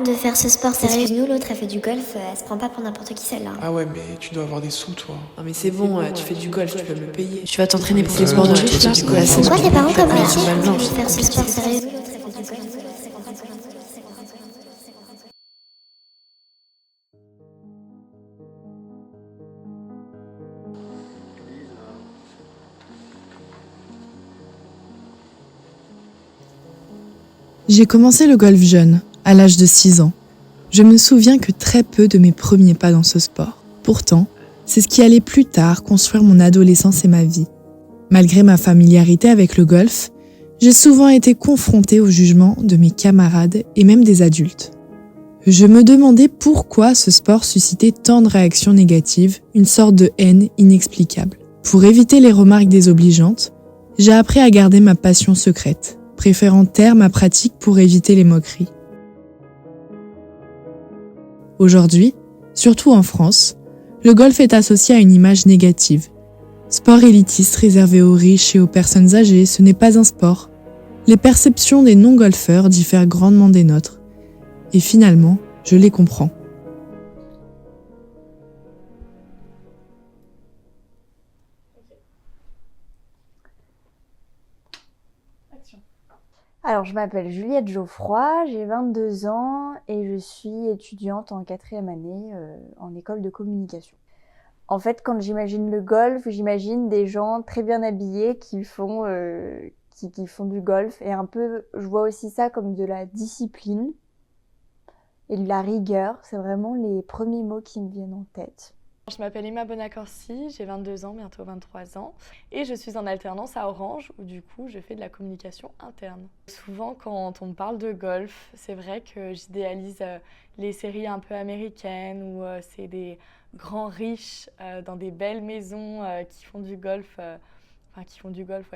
honte de faire ce sport sérieux. Excuse-nous, l'autre elle fait du golf, elle se prend pas pour n'importe qui celle-là. Ah ouais, mais tu dois avoir des sous, toi. Non mais c'est bon, tu fais du golf, tu peux me le payer. Tu vas t'entraîner pour le sport de riche là? C'est quoi tes parents comme métier? Normalement, De faire ce sport sérieux. L'autre elle fait du golf. J'ai commencé le golf jeune, à l'âge de 6 ans. Je me souviens que très peu de mes premiers pas dans ce sport. Pourtant, c'est ce qui allait plus tard construire mon adolescence et ma vie. Malgré ma familiarité avec le golf, j'ai souvent été confrontée au jugement de mes camarades et même des adultes. Je me demandais pourquoi ce sport suscitait tant de réactions négatives, une sorte de haine inexplicable. Pour éviter les remarques désobligeantes, j'ai appris à garder ma passion secrète, préférant taire ma pratique pour éviter les moqueries. Aujourd'hui, surtout en France, le golf est associé à une image négative. Sport élitiste réservé aux riches et aux personnes âgées, ce n'est pas un sport. Les perceptions des non-golfeurs diffèrent grandement des nôtres. Et finalement, je les comprends. Alors, je m'appelle Juliette Geoffroy, j'ai 22 ans et je suis étudiante en 4e année en école de communication. En fait, quand j'imagine le golf, j'imagine des gens très bien habillés qui font du golf. Et un peu, je vois aussi ça comme de la discipline et de la rigueur. C'est vraiment les premiers mots qui me viennent en tête. Je m'appelle Emma Bonacorsi, j'ai 22 ans, bientôt 23 ans, et je suis en alternance à Orange, où du coup je fais de la communication interne. Souvent quand on me parle de golf, c'est vrai que j'idéalise les séries un peu américaines, où c'est des grands riches dans des belles maisons qui font du golf,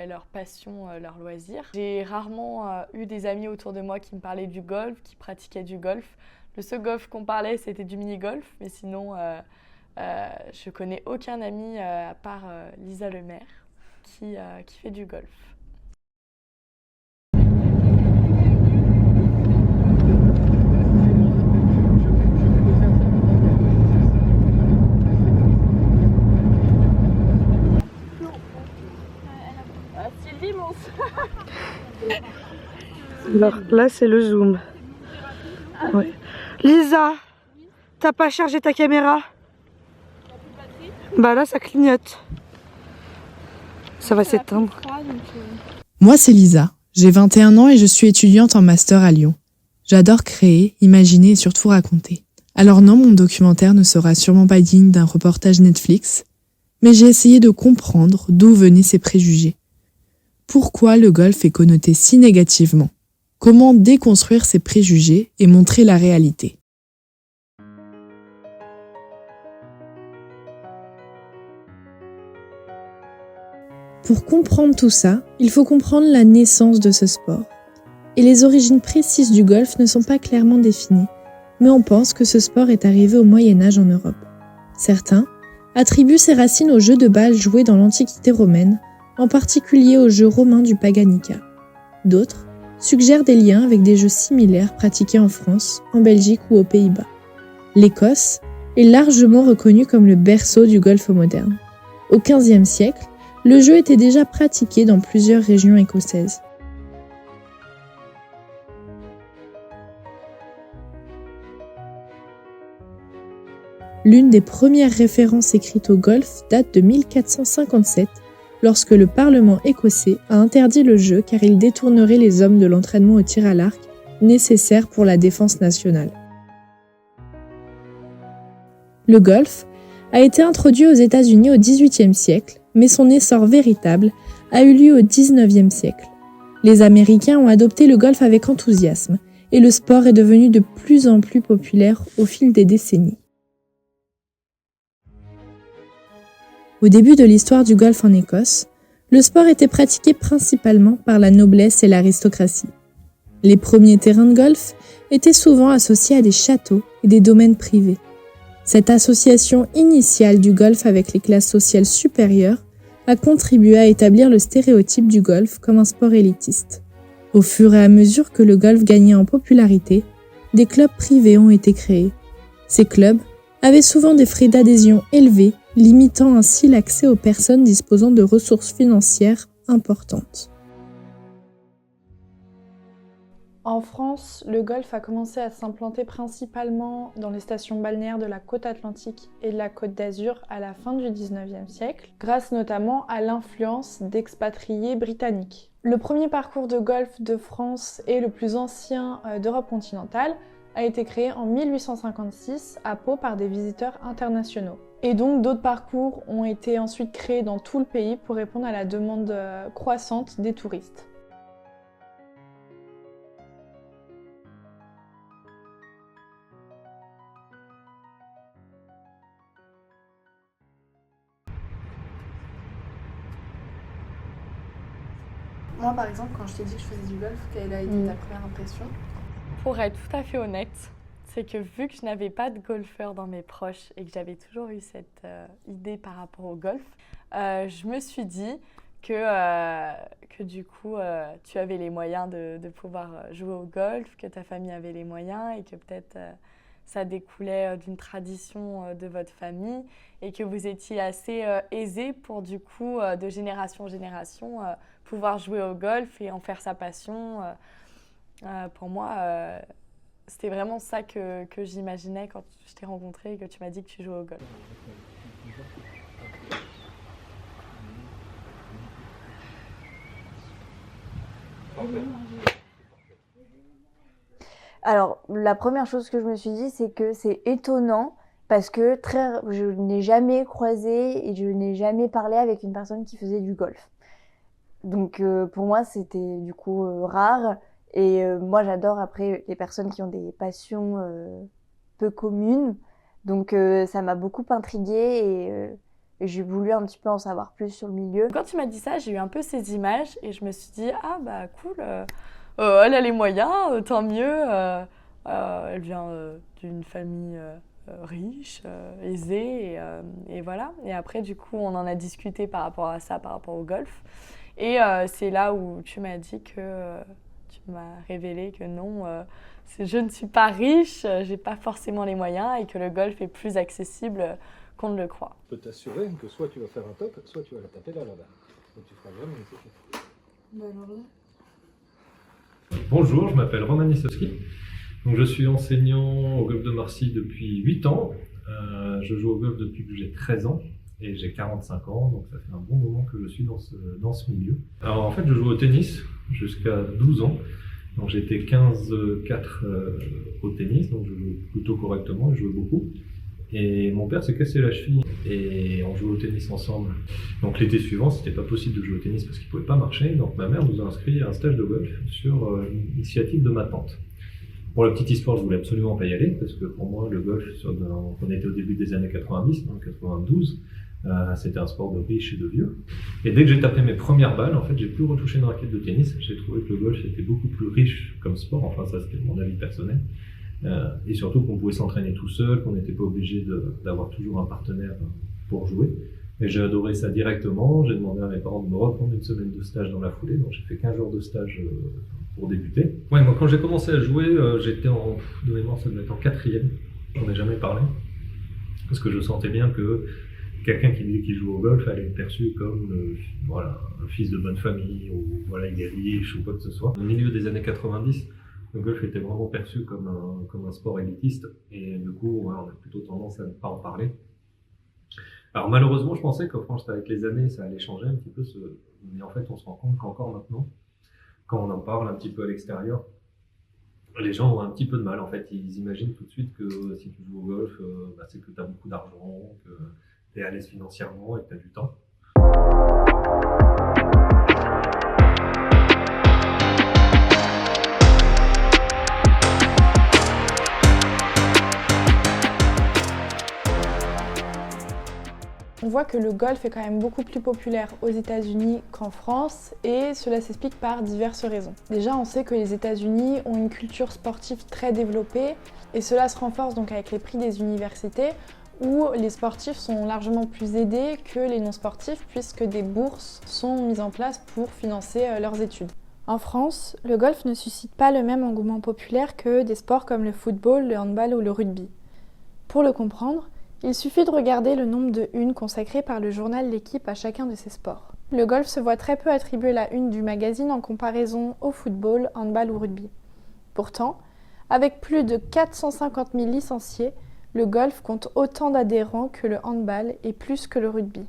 leur passion, leur loisir. J'ai rarement eu des amis autour de moi qui me parlaient du golf, qui pratiquaient du golf. Le seul golf qu'on parlait, c'était du mini-golf, mais sinon... je connais aucun ami à part Lisa Lemaire qui fait du golf. C'est l'immense. Alors là c'est le zoom. Ouais. Lisa, t'as pas chargé ta caméra? Bah là ça clignote. Ça va s'éteindre. Moi, c'est Lisa. J'ai 21 ans et je suis étudiante en master à Lyon. J'adore créer, imaginer et surtout raconter. Alors non, mon documentaire ne sera sûrement pas digne d'un reportage Netflix, mais j'ai essayé de comprendre d'où venaient ces préjugés. Pourquoi le golf est connoté si négativement? Comment déconstruire ces préjugés et montrer la réalité? Pour comprendre tout ça, il faut comprendre la naissance de ce sport. Et les origines précises du golf ne sont pas clairement définies, mais on pense que ce sport est arrivé au Moyen-Âge en Europe. Certains attribuent ses racines aux jeux de balle joués dans l'Antiquité romaine, en particulier au jeu romain du Paganica. D'autres suggèrent des liens avec des jeux similaires pratiqués en France, en Belgique ou aux Pays-Bas. L'Écosse est largement reconnue comme le berceau du golf moderne. Au XVe siècle, le jeu était déjà pratiqué dans plusieurs régions écossaises. L'une des premières références écrites au golf date de 1457, lorsque le Parlement écossais a interdit le jeu car il détournerait les hommes de l'entraînement au tir à l'arc nécessaire pour la défense nationale. Le golf a été introduit aux États-Unis au XVIIIe siècle, mais son essor véritable a eu lieu au XIXe siècle. Les Américains ont adopté le golf avec enthousiasme et le sport est devenu de plus en plus populaire au fil des décennies. Au début de l'histoire du golf en Écosse, le sport était pratiqué principalement par la noblesse et l'aristocratie. Les premiers terrains de golf étaient souvent associés à des châteaux et des domaines privés. Cette association initiale du golf avec les classes sociales supérieures a contribué à établir le stéréotype du golf comme un sport élitiste. Au fur et à mesure que le golf gagnait en popularité, des clubs privés ont été créés. Ces clubs avaient souvent des frais d'adhésion élevés, limitant ainsi l'accès aux personnes disposant de ressources financières importantes. En France, le golf a commencé à s'implanter principalement dans les stations balnéaires de la côte atlantique et de la côte d'Azur à la fin du 19e siècle, grâce notamment à l'influence d'expatriés britanniques. Le premier parcours de golf de France et le plus ancien d'Europe continentale a été créé en 1856 à Pau par des visiteurs internationaux. Et donc d'autres parcours ont été ensuite créés dans tout le pays pour répondre à la demande croissante des touristes. Moi, par exemple, quand je t'ai dit que je faisais du golf, quelle a été ta première impression? Pour être tout à fait honnête, c'est que vu que je n'avais pas de golfeur dans mes proches et que j'avais toujours eu cette idée par rapport au golf, je me suis dit que du coup, tu avais les moyens de pouvoir jouer au golf, que ta famille avait les moyens et que peut-être ça découlait d'une tradition de votre famille et que vous étiez assez aisés pour du coup, de génération en génération, pouvoir jouer au golf et en faire sa passion. Pour moi, c'était vraiment ça que j'imaginais quand je t'ai rencontré et que tu m'as dit que tu jouais au golf. Alors, la première chose que je me suis dit, c'est que c'est étonnant parce que je n'ai jamais croisé et je n'ai jamais parlé avec une personne qui faisait du golf. Donc, pour moi, c'était du coup rare. Et moi, j'adore après les personnes qui ont des passions peu communes. Donc, ça m'a beaucoup intriguée et j'ai voulu un petit peu en savoir plus sur le milieu. Quand tu m'as dit ça, j'ai eu un peu ces images et je me suis dit, ah bah cool, elle a les moyens, tant mieux. Elle vient d'une famille riche, aisée et voilà. Et après, du coup, on en a discuté par rapport à ça, par rapport au golf. Et c'est là où tu m'as dit que tu m'as révélé que non, je ne suis pas riche, j'ai pas forcément les moyens et que le golf est plus accessible qu'on ne le croit. Je peux t'assurer que soit tu vas faire un top, soit tu vas la taper là-bas. Donc tu feras jamais une séquence. Bonjour, je m'appelle Roman Nisowski. Donc, je suis enseignant au golf de Marcy depuis 8 ans. Je joue au golf depuis que j'ai 13 ans et j'ai 45 ans, donc ça fait un bon moment que je suis dans ce milieu. Alors en fait, je joue au tennis jusqu'à 12 ans. Donc j'ai été 15-4 au tennis, donc je jouais plutôt correctement et je jouais beaucoup. Et mon père s'est cassé la cheville et on jouait au tennis ensemble. Donc l'été suivant, c'était pas possible de jouer au tennis parce qu'il pouvait pas marcher. Donc ma mère nous a inscrits à un stage de golf sur l'initiative de ma tante. Pour la petite histoire, je voulais absolument pas y aller parce que pour moi, le golf, on était au début des années 90, donc 92, c'était un sport de riches et de vieux. Et dès que j'ai tapé mes premières balles, en fait, j'ai plus retouché une raquette de tennis. J'ai trouvé que le golf était beaucoup plus riche comme sport. Enfin, ça, c'était mon avis personnel. Et surtout qu'on pouvait s'entraîner tout seul, qu'on n'était pas obligé d'avoir toujours un partenaire pour jouer. Et j'ai adoré ça directement. J'ai demandé à mes parents de me reprendre une semaine de stage dans la foulée. Donc j'ai fait 15 jours de stage pour débuter. Ouais, moi quand j'ai commencé à jouer, j'étais de mémoire, ça devait être en 4e. J'en ai jamais parlé. Parce que je sentais bien que quelqu'un qui joue au golf allait être perçu comme voilà, un fils de bonne famille, ou voilà, il est riche, ou quoi que ce soit. Au milieu des années 90, le golf était vraiment perçu comme un sport élitiste, et du coup, ouais, on a plutôt tendance à ne pas en parler. Alors malheureusement, je pensais qu'avec les années, ça allait changer un petit peu, mais en fait, on se rend compte qu'encore maintenant, quand on en parle un petit peu à l'extérieur, les gens ont un petit peu de mal. En fait, ils imaginent tout de suite que si tu joues au golf, c'est que tu as beaucoup d'argent, que tu es à l'aise financièrement et que tu as du temps. On voit que le golf est quand même beaucoup plus populaire aux États-Unis qu'en France et cela s'explique par diverses raisons. Déjà, on sait que les États-Unis ont une culture sportive très développée et cela se renforce donc avec les prix des universités où les sportifs sont largement plus aidés que les non-sportifs puisque des bourses sont mises en place pour financer leurs études. En France, le golf ne suscite pas le même engouement populaire que des sports comme le football, le handball ou le rugby. Pour le comprendre, il suffit de regarder le nombre de unes consacrées par le journal L'Équipe à chacun de ces sports. Le golf se voit très peu attribuer la une du magazine en comparaison au football, handball ou rugby. Pourtant, avec plus de 450 000 licenciés, le golf compte autant d'adhérents que le handball et plus que le rugby.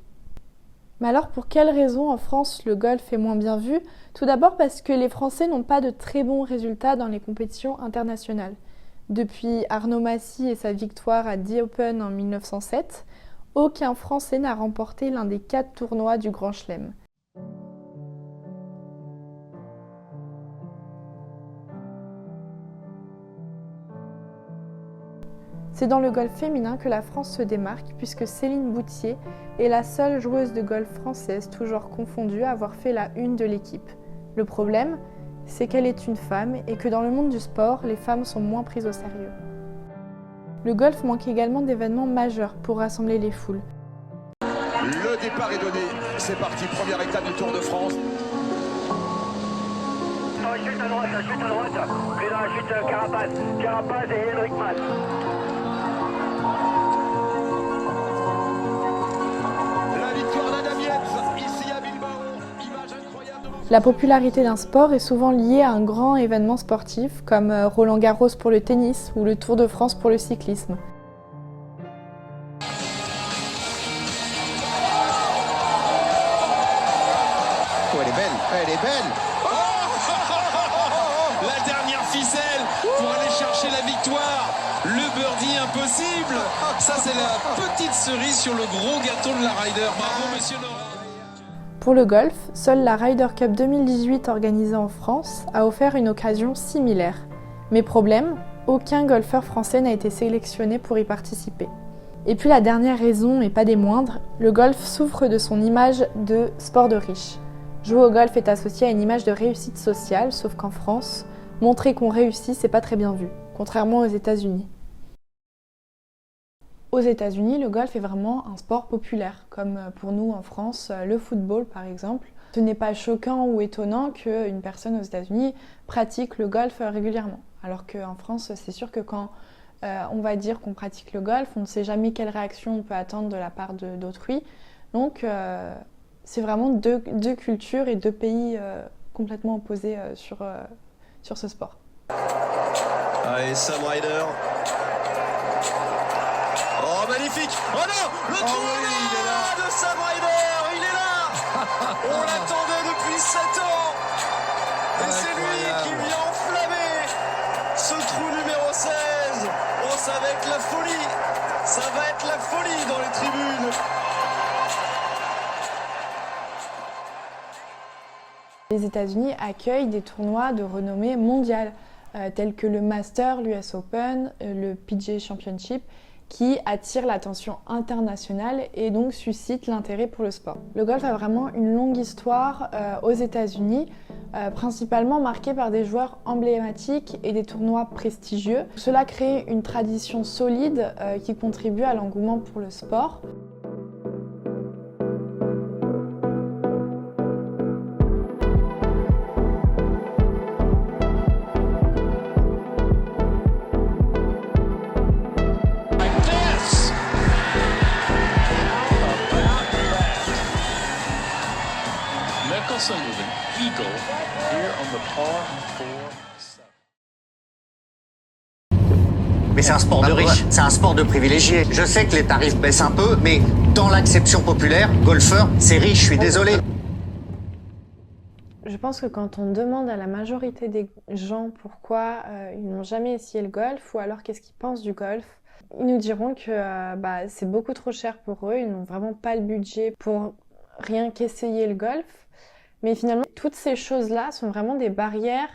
Mais alors pour quelles raisons en France le golf est moins bien vu? Tout d'abord parce que les Français n'ont pas de très bons résultats dans les compétitions internationales. Depuis Arnaud Massy et sa victoire à The Open en 1907, aucun Français n'a remporté l'un des 4 tournois du Grand Chelem. C'est dans le golf féminin que la France se démarque puisque Céline Boutier est la seule joueuse de golf française, toujours confondue, à avoir fait la une de l'équipe. Le problème, c'est qu'elle est une femme et que dans le monde du sport, les femmes sont moins prises au sérieux. Le golf manque également d'événements majeurs pour rassembler les foules. Le départ est donné, c'est parti, première étape du Tour de France. Chute à droite, puis là, chute Carapaz et Henrik Mas. La popularité d'un sport est souvent liée à un grand événement sportif comme Roland-Garros pour le tennis ou le Tour de France pour le cyclisme. Oh, elle est belle La dernière ficelle pour aller chercher la victoire. Le birdie impossible. Ça, c'est la petite cerise sur le gros gâteau de la Ryder. Bravo, monsieur Nora. Pour le golf, seule la Ryder Cup 2018 organisée en France a offert une occasion similaire. Mais problème, aucun golfeur français n'a été sélectionné pour y participer. Et puis la dernière raison, et pas des moindres, le golf souffre de son image de sport de riche. Jouer au golf est associé à une image de réussite sociale, sauf qu'en France, montrer qu'on réussit, c'est pas très bien vu, contrairement aux États-Unis. Aux États-Unis, le golf est vraiment un sport populaire, comme pour nous en France, le football par exemple. Ce n'est pas choquant ou étonnant qu'une personne aux États-Unis pratique le golf régulièrement. Alors qu'en France, c'est sûr que quand on va dire qu'on pratique le golf, on ne sait jamais quelle réaction on peut attendre de la part d'autrui. Donc c'est vraiment deux cultures et deux pays complètement opposés sur ce sport. Allez, Sam Ryder. Oh, magnifique! Oh non! Le trou de Sam Ryder! Il est là! On l'attendait depuis 7 ans! Et c'est lui qui vient enflammer ce trou numéro 16! Oh, ça va être la folie! Ça va être la folie dans les tribunes! Les États-Unis accueillent des tournois de renommée mondiale, tels que le Masters, l'US Open, le PGA Championship, qui attirent l'attention internationale et donc suscitent l'intérêt pour le sport. Le golf a vraiment une longue histoire aux États-Unis, principalement marquée par des joueurs emblématiques et des tournois prestigieux. Cela crée une tradition solide qui contribue à l'engouement pour le sport. Mais c'est un sport de riche, c'est un sport de privilégiés. Je sais que les tarifs baissent un peu, mais dans l'acception populaire, golfeur, c'est riche, je suis désolé. Je pense que quand on demande à la majorité des gens pourquoi ils n'ont jamais essayé le golf ou alors qu'est-ce qu'ils pensent du golf, ils nous diront que c'est beaucoup trop cher pour eux, ils n'ont vraiment pas le budget pour rien qu'essayer le golf. Mais finalement, toutes ces choses-là sont vraiment des barrières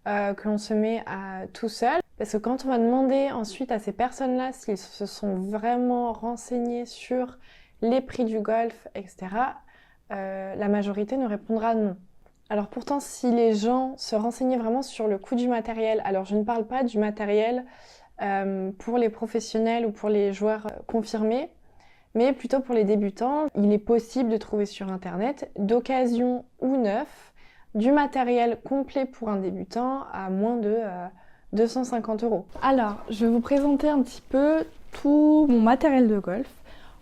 que l'on se met à tout seul. Parce que quand on va demander ensuite à ces personnes-là s'ils se sont vraiment renseignés sur les prix du golf, etc., la majorité nous répondra non. Alors pourtant, si les gens se renseignaient vraiment sur le coût du matériel, alors je ne parle pas du matériel pour les professionnels ou pour les joueurs confirmés, mais plutôt pour les débutants, il est possible de trouver sur Internet, d'occasion ou neuf, du matériel complet pour un débutant à moins de 250 €. Alors, je vais vous présenter un petit peu tout mon matériel de golf,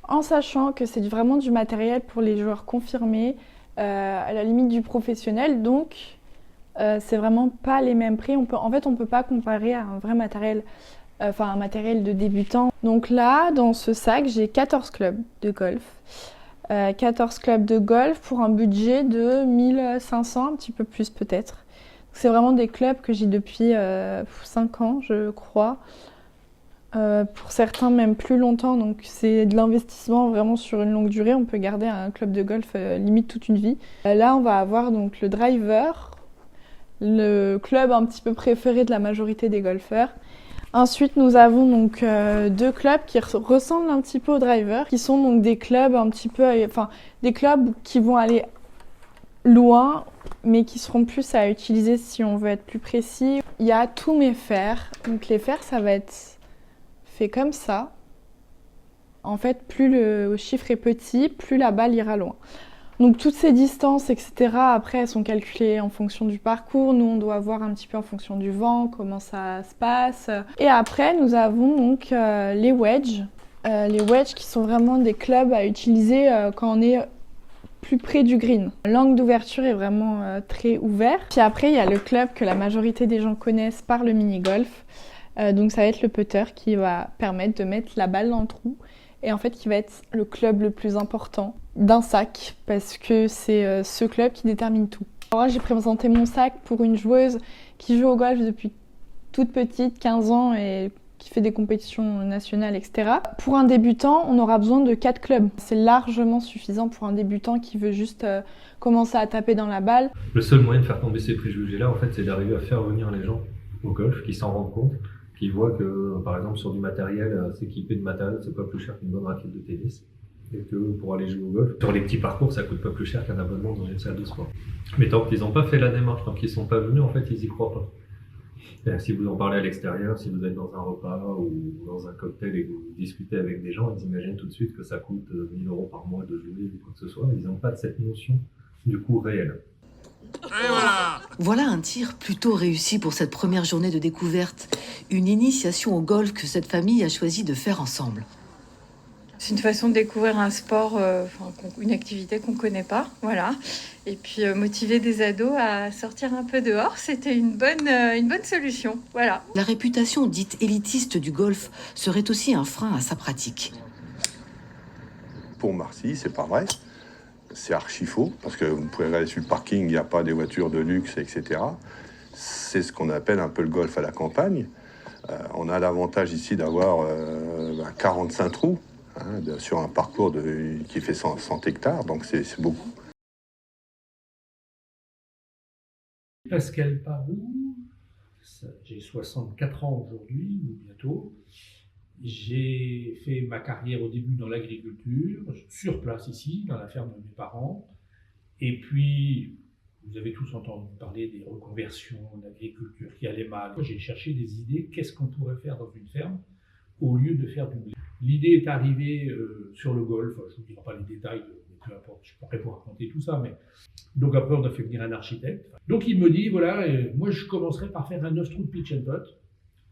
en sachant que c'est vraiment du matériel pour les joueurs confirmés, à la limite du professionnel, donc c'est vraiment pas les mêmes prix. On peut pas comparer à un vrai matériel, un matériel de débutant. Donc là, dans ce sac, j'ai 14 clubs de golf. 14 clubs de golf pour un budget de 1500, un petit peu plus peut-être. C'est vraiment des clubs que j'ai depuis 5 ans, je crois. Pour certains, même plus longtemps. Donc c'est de l'investissement vraiment sur une longue durée. On peut garder un club de golf limite toute une vie. Là, on va avoir donc le driver, le club un petit peu préféré de la majorité des golfeurs. Ensuite, nous avons donc 2 clubs qui ressemblent un petit peu au driver, qui sont donc des clubs un petit peu, des clubs qui vont aller loin, mais qui seront plus à utiliser si on veut être plus précis. Il y a tous mes fers. Donc les fers, ça va être fait comme ça. En fait, plus le chiffre est petit, plus la balle ira loin. Donc toutes ces distances, etc., après, elles sont calculées en fonction du parcours. Nous, on doit voir un petit peu en fonction du vent, comment ça se passe. Et après, nous avons donc les wedges. Les wedges qui sont vraiment des clubs à utiliser quand on est plus près du green. L'angle d'ouverture est vraiment très ouvert. Puis après, il y a le club que la majorité des gens connaissent par le mini-golf. Donc ça va être le putter qui va permettre de mettre la balle dans le trou. Et en fait, qui va être le club le plus important d'un sac, parce que c'est ce club qui détermine tout. Alors là, j'ai présenté mon sac pour une joueuse qui joue au golf depuis toute petite, 15 ans, et qui fait des compétitions nationales, etc. Pour un débutant, on aura besoin de 4 clubs. C'est largement suffisant pour un débutant qui veut juste commencer à taper dans la balle. Le seul moyen de faire tomber ces préjugés-là, en fait, c'est d'arriver à faire venir les gens au golf, qui s'en rendent compte, qui voient que, par exemple, sur du matériel, s'équiper de matériel, c'est pas plus cher qu'une bonne raquette de tennis. Et que pour aller jouer au golf, sur les petits parcours, ça coûte pas plus cher qu'un abonnement dans une salle de sport. Mais tant qu'ils n'ont pas fait la démarche, tant qu'ils sont pas venus, en fait, ils y croient pas. Et si vous en parlez à l'extérieur, si vous êtes dans un repas ou dans un cocktail et que vous discutez avec des gens, ils imaginent tout de suite que ça coûte 1 000 € par mois de jouer ou quoi que ce soit. Ils n'ont pas de cette notion du coût réel. Et voilà. Voilà un tir plutôt réussi pour cette première journée de découverte. Une initiation au golf que cette famille a choisi de faire ensemble. C'est une façon de découvrir un sport, une activité qu'on ne connaît pas, voilà. Et puis motiver des ados à sortir un peu dehors, c'était une bonne solution, voilà. La réputation dite élitiste du golf serait aussi un frein à sa pratique. Pour Marcy, c'est pas vrai. C'est archi faux, parce que vous pouvez regarder sur le parking, il n'y a pas des voitures de luxe, etc. C'est ce qu'on appelle un peu le golf à la campagne. On a l'avantage ici d'avoir 45 trous. Sur un parcours qui fait 100 hectares, donc c'est beaucoup. Pascal Parou, j'ai 64 ans aujourd'hui, ou bientôt. J'ai fait ma carrière au début dans l'agriculture, sur place ici, dans la ferme de mes parents. Et puis, vous avez tous entendu parler des reconversions d'agriculture qui allaient mal. J'ai cherché des idées, qu'est-ce qu'on pourrait faire dans une ferme au lieu de faire du blé. L'idée est arrivée sur le golf, je ne vous dirai pas les détails, mais peu importe, je pourrais vous raconter tout ça. Mais... Donc après, on a fait venir un architecte. Donc il me dit, voilà, moi je commencerai par faire un 9 trous de pitch and putt.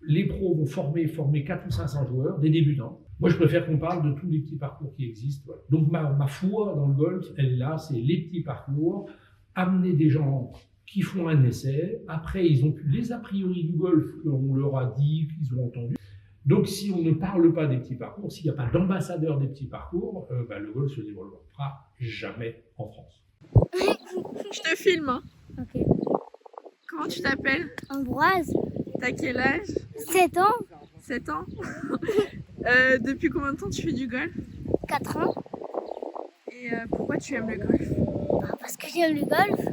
Les pros vont former 400 ou 500 joueurs, des débutants. Moi je préfère qu'on parle de tous les petits parcours qui existent. Voilà. Donc ma foi dans le golf, elle est là, c'est les petits parcours, amener des gens qui font un essai. Après, ils ont plus les a priori du golf qu'on leur a dit, qu'ils ont entendu. Donc, si on ne parle pas des petits parcours, s'il n'y a pas d'ambassadeur des petits parcours, le golf se développera jamais en France. Je te filme. Hein. Ok. Comment tu t'appelles? Ambroise. T'as quel âge? 7 ans. 7 ans. Depuis combien de temps tu fais du golf? 4 ans. Et pourquoi tu aimes le golf? Parce que j'aime le golf.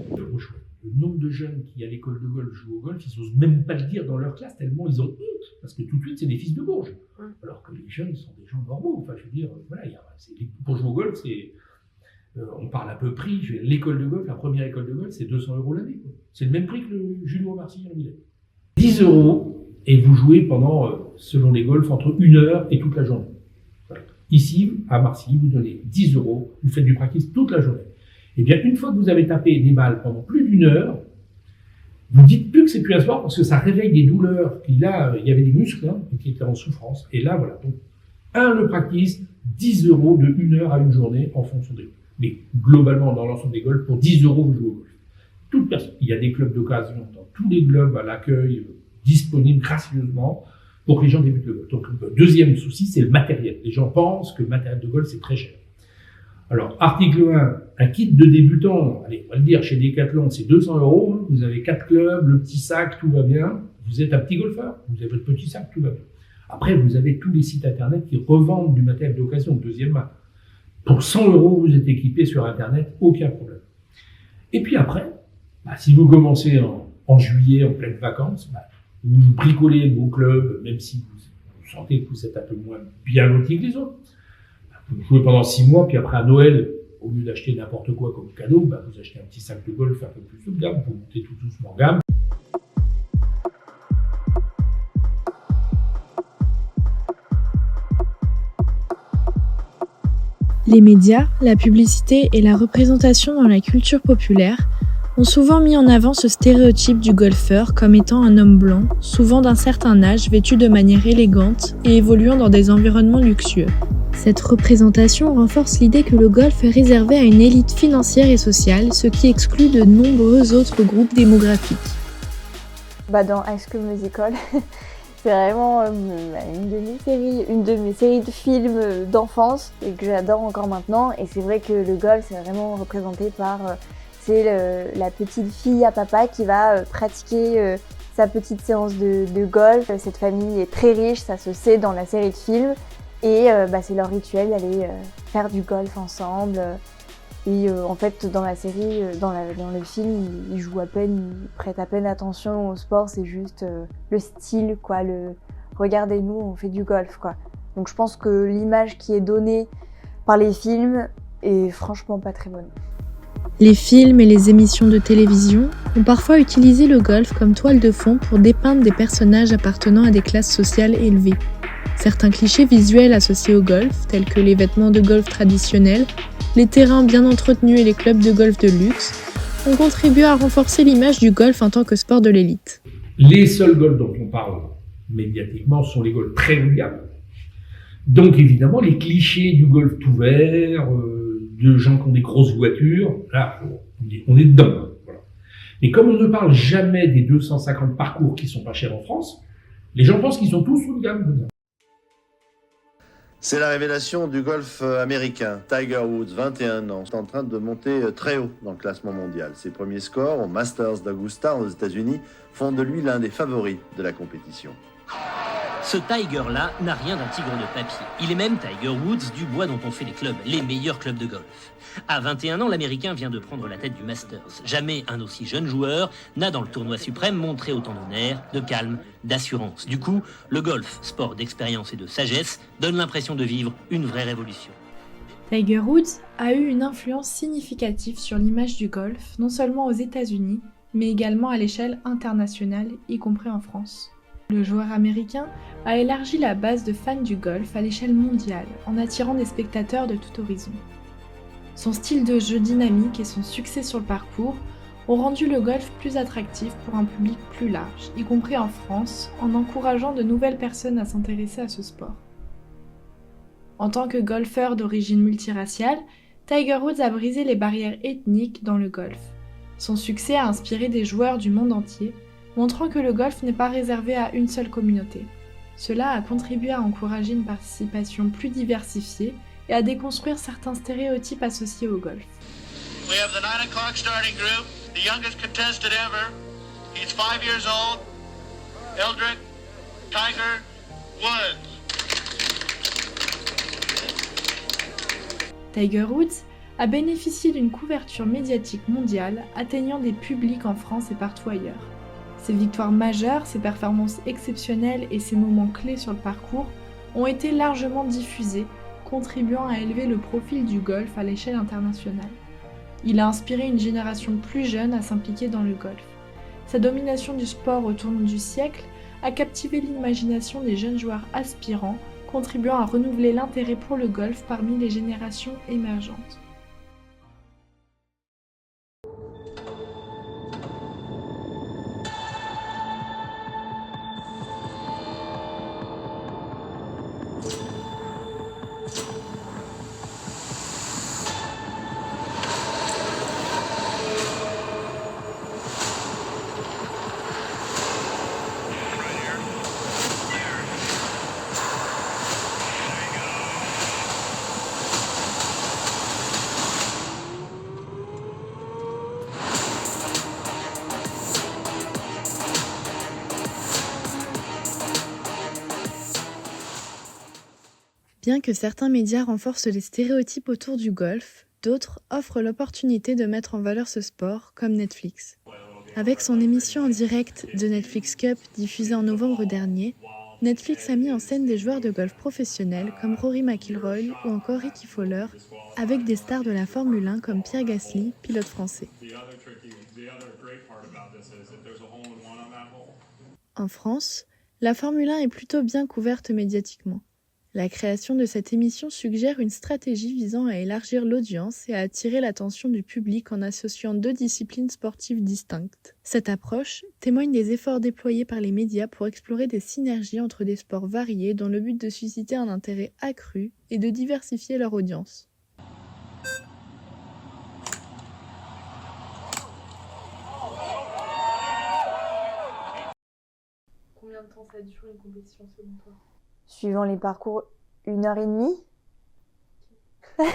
Le nombre de jeunes qui, à l'école de golf, jouent au golf, ils n'osent même pas le dire dans leur classe, tellement ils ont honte. Parce que tout de suite, c'est des fils de Bourges. Alors que les jeunes sont des gens normaux. Enfin, je veux dire, voilà, pour jouer au golf, on parle à peu prix. L'école de golf, la première école de golf, c'est 200 € l'année. C'est le même prix que le Julio Marcy en Millet. 10 € et vous jouez pendant, selon les golfs, entre 1 heure et toute la journée. Voilà. Ici, à Marcy, vous donnez 10 €, vous faites du practice toute la journée. Et bien, une fois que vous avez tapé des balles pendant plus d'1 heure, Vous dites plus que c'est plus un sport parce que ça réveille des douleurs. Puis là, il y avait des muscles qui étaient en souffrance. Et là, voilà. Donc, le practice, 10 € de 1 heure à une journée en fonction des golfs. Mais globalement, dans l'ensemble des golfs, pour 10 €, vous jouez au golf. Toute personne. Il y a des clubs d'occasion dans tous les clubs à l'accueil disponibles gracieusement pour que les gens débutent le golf. Donc, le deuxième souci, c'est le matériel. Les gens pensent que le matériel de golf, c'est très cher. Alors, article 1, un kit de débutant, allez, on va le dire, chez Decathlon, c'est 200 €. Vous avez 4 clubs, le petit sac, tout va bien. Vous êtes un petit golfeur, vous avez votre petit sac, tout va bien. Après, vous avez tous les sites internet qui revendent du matériel d'occasion, deuxième main. Pour 100 €, vous êtes équipé sur internet, aucun problème. Et puis après, si vous commencez en juillet, en pleine vacances, vous bricolez vos clubs, même si vous sentez que vous êtes un peu moins bien loti que les autres. Vous jouez pendant 6 mois, puis après à Noël, au lieu d'acheter n'importe quoi comme cadeau, vous achetez un petit sac de golf un peu plus haut de gamme, vous montez tout doucement en gamme. Les médias, la publicité et la représentation dans la culture populaire ont souvent mis en avant ce stéréotype du golfeur comme étant un homme blanc, souvent d'un certain âge, vêtu de manière élégante et évoluant dans des environnements luxueux. Cette représentation renforce l'idée que le golf est réservé à une élite financière et sociale, ce qui exclut de nombreux autres groupes démographiques. Dans High School Musical, c'est vraiment une de mes séries de films d'enfance et que j'adore encore maintenant. Et c'est vrai que le golf, c'est vraiment représenté par la petite fille à papa qui va pratiquer sa petite séance de golf. Cette famille est très riche, ça se sait dans la série de films. Et c'est leur rituel d'aller faire du golf ensemble. Et en fait, dans la série, dans le film, ils jouent à peine, ils prêtent à peine attention au sport. C'est juste le style, quoi. Regardez-nous, on fait du golf, quoi. Donc je pense que l'image qui est donnée par les films est franchement pas très bonne. Les films et les émissions de télévision ont parfois utilisé le golf comme toile de fond pour dépeindre des personnages appartenant à des classes sociales élevées. Certains clichés visuels associés au golf, tels que les vêtements de golf traditionnels, les terrains bien entretenus et les clubs de golf de luxe, ont contribué à renforcer l'image du golf en tant que sport de l'élite. Les seuls golfs dont on parle médiatiquement sont les golfs très haut de gamme. Donc évidemment, les clichés du golf tout vert, de gens qui ont des grosses voitures, là, on est dedans. Voilà. Mais comme on ne parle jamais des 250 parcours qui sont pas chers en France, les gens pensent qu'ils sont tous haut de gamme. C'est la révélation du golf américain. Tiger Woods, 21 ans, est en train de monter très haut dans le classement mondial. Ses premiers scores au Masters d'Augusta aux États-Unis font de lui l'un des favoris de la compétition. Ce Tiger-là n'a rien d'un tigre de papier. Il est même Tiger Woods du bois dont on fait les clubs, les meilleurs clubs de golf. À 21 ans, l'Américain vient de prendre la tête du Masters. Jamais un aussi jeune joueur n'a dans le tournoi suprême montré autant d'honneur, de calme, d'assurance. Du coup, le golf, sport d'expérience et de sagesse, donne l'impression de vivre une vraie révolution. Tiger Woods a eu une influence significative sur l'image du golf, non seulement aux États-Unis, mais également à l'échelle internationale, y compris en France. Le joueur américain a élargi la base de fans du golf à l'échelle mondiale en attirant des spectateurs de tout horizon. Son style de jeu dynamique et son succès sur le parcours ont rendu le golf plus attractif pour un public plus large, y compris en France, en encourageant de nouvelles personnes à s'intéresser à ce sport. En tant que golfeur d'origine multiraciale, Tiger Woods a brisé les barrières ethniques dans le golf. Son succès a inspiré des joueurs du monde entier, montrant que le golf n'est pas réservé à une seule communauté. Cela a contribué à encourager une participation plus diversifiée et à déconstruire certains stéréotypes associés au golf. We have the 9 o'clock starting group, the youngest contestant ever. He's 5 years old. Eldrick Tiger Woods. Tiger Woods a bénéficié d'une couverture médiatique mondiale, atteignant des publics en France et partout ailleurs. Ses victoires majeures, ses performances exceptionnelles et ses moments clés sur le parcours ont été largement diffusés, contribuant à élever le profil du golf à l'échelle internationale. Il a inspiré une génération plus jeune à s'impliquer dans le golf. Sa domination du sport au tournant du siècle a captivé l'imagination des jeunes joueurs aspirants, contribuant à renouveler l'intérêt pour le golf parmi les générations émergentes. Bien que certains médias renforcent les stéréotypes autour du golf, d'autres offrent l'opportunité de mettre en valeur ce sport, comme Netflix. Avec son émission en direct de Netflix Cup diffusée en novembre dernier, Netflix a mis en scène des joueurs de golf professionnels comme Rory McIlroy ou encore Rickie Fowler, avec des stars de la Formule 1 comme Pierre Gasly, pilote français. En France, la Formule 1 est plutôt bien couverte médiatiquement. La création de cette émission suggère une stratégie visant à élargir l'audience et à attirer l'attention du public en associant deux disciplines sportives distinctes. Cette approche témoigne des efforts déployés par les médias pour explorer des synergies entre des sports variés dans le but de susciter un intérêt accru et de diversifier leur audience. Combien de temps ça dure une compétition selon toi ? Suivant les parcours, 1h30. J'ai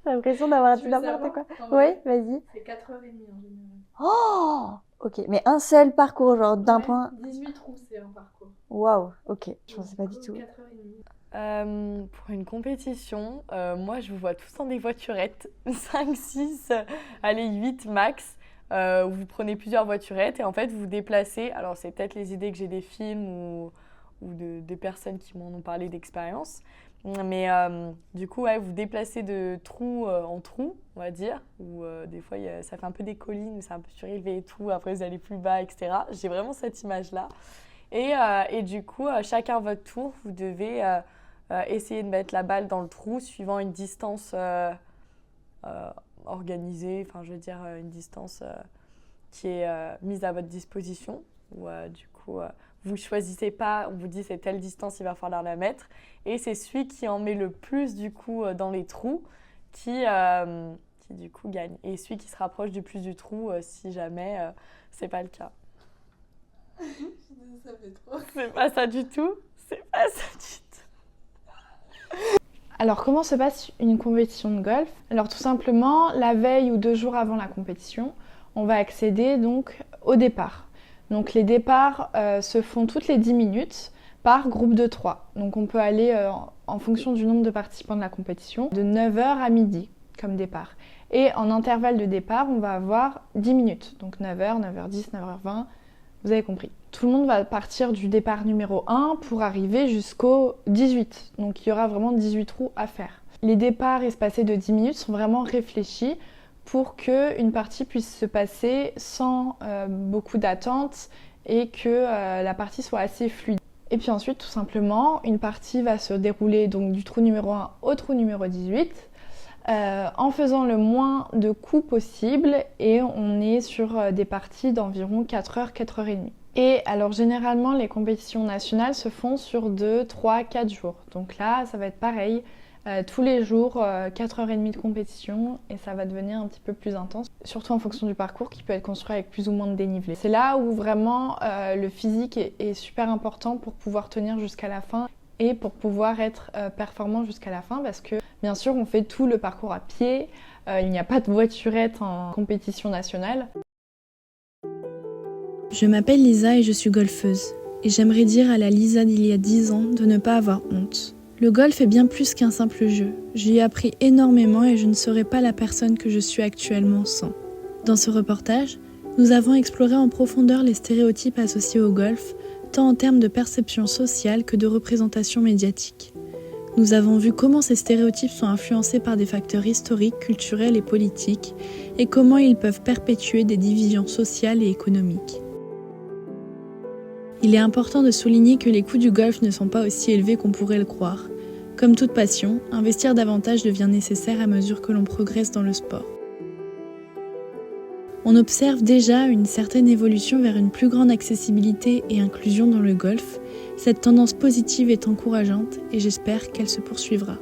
l'impression d'avoir dit n'importe quoi. Oui, vas-y. C'est 4h30 en général. Oh, ok, mais un seul parcours, genre d'un point. 18 trous, c'est un parcours. Waouh, ok, je pensais pas du tout. 4h30. Pour une compétition, moi je vous vois tous dans des voiturettes, 5, 6, allez 8 max. Où vous prenez plusieurs voiturettes et en fait vous vous déplacez. Alors c'est peut-être les idées que j'ai des films ou des personnes qui m'en ont parlé d'expérience. Mais du coup, ouais, vous vous déplacez de trou en trou, on va dire. Ou des fois, ça fait un peu des collines où c'est un peu surélevé et tout. Après, vous allez plus bas, etc. J'ai vraiment cette image-là. Et du coup, chacun votre tour, vous devez essayer de mettre la balle dans le trou suivant une distance organisée. Enfin, je veux dire, une distance qui est mise à votre disposition. Ou du coup... vous choisissez pas, on vous dit c'est telle distance, il va falloir la mettre. Et c'est celui qui en met le plus du coup dans les trous qui du coup gagne. Et celui qui se rapproche du plus du trou si jamais c'est pas le cas. Ça fait trop. C'est pas ça du tout. C'est pas ça du tout. Alors comment se passe une compétition de golf ? Alors tout simplement, la veille ou 2 jours avant la compétition, on va accéder donc au départ. Donc les départs se font toutes les 10 minutes par groupe de 3. Donc on peut aller en fonction du nombre de participants de la compétition, de 9h à midi comme départ. Et en intervalle de départ, on va avoir 10 minutes. Donc 9h, 9h10, 9h20, vous avez compris. Tout le monde va partir du départ numéro 1 pour arriver jusqu'au 18. Donc il y aura vraiment 18 trous à faire. Les départs espacés de 10 minutes sont vraiment réfléchis pour qu'une partie puisse se passer sans beaucoup d'attente et que la partie soit assez fluide. Et puis ensuite, tout simplement, une partie va se dérouler donc du trou numéro 1 au trou numéro 18 en faisant le moins de coups possible et on est sur des parties d'environ 4h, 4h30. Et alors généralement, les compétitions nationales se font sur 2, 3, 4 jours. Donc là, ça va être pareil. Tous les jours, 4h30 de compétition et ça va devenir un petit peu plus intense, surtout en fonction du parcours qui peut être construit avec plus ou moins de dénivelé. C'est là où vraiment le physique est super important pour pouvoir tenir jusqu'à la fin et pour pouvoir être performant jusqu'à la fin parce que bien sûr on fait tout le parcours à pied, il n'y a pas de voiturette en compétition nationale. Je m'appelle Lisa et je suis golfeuse. Et j'aimerais dire à la Lisa d'il y a 10 ans de ne pas avoir honte. Le golf est bien plus qu'un simple jeu. J'y ai appris énormément et je ne serais pas la personne que je suis actuellement sans. Dans ce reportage, nous avons exploré en profondeur les stéréotypes associés au golf, tant en termes de perception sociale que de représentation médiatique. Nous avons vu comment ces stéréotypes sont influencés par des facteurs historiques, culturels et politiques, et comment ils peuvent perpétuer des divisions sociales et économiques. Il est important de souligner que les coûts du golf ne sont pas aussi élevés qu'on pourrait le croire. Comme toute passion, investir davantage devient nécessaire à mesure que l'on progresse dans le sport. On observe déjà une certaine évolution vers une plus grande accessibilité et inclusion dans le golf. Cette tendance positive est encourageante et j'espère qu'elle se poursuivra.